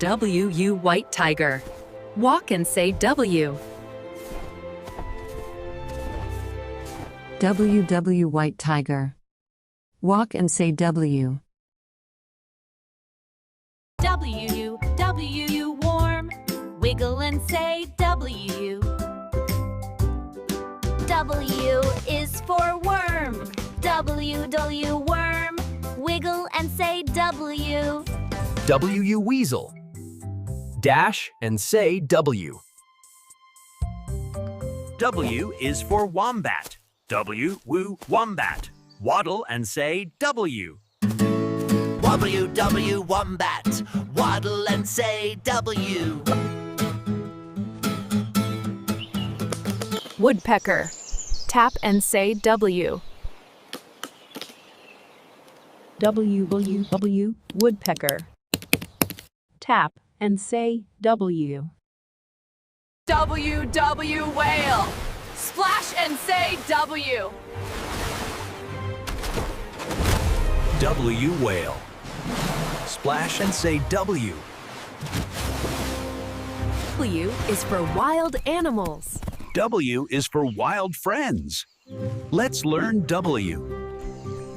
W, U, white tiger. Walk and say W. W, W, white tiger. Walk and say W. W, W, warm. Wiggle and say W. W is for worm. W, W, worm. Wiggle and say W. W, weasel. Dash and say W. W is for wombat. W, wombat. Waddle and say W. W, wombat. Waddle and say W. Woodpecker. Tap and say W. W, woodpecker. Tap and say W. W, whale. Splash and say W. W, whale. Splash and say W. W is for wild animals. W is for wild friends. Let's learn W.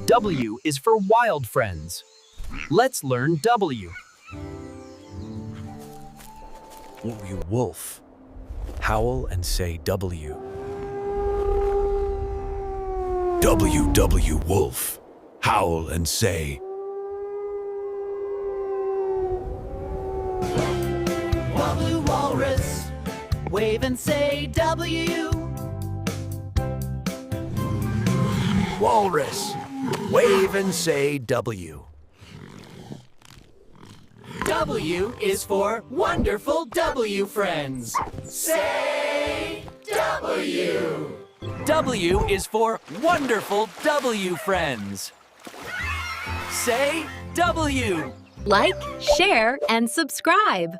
W is for wild friends. Let's learn W. W, wolf. Howl and say W. W, wolf. Howl and say W, walrus. Wave and say W. Walrus. Wave and say W. W is for wonderful W friends. Say W. W is for wonderful W friends. Say W. Like, share, and subscribe.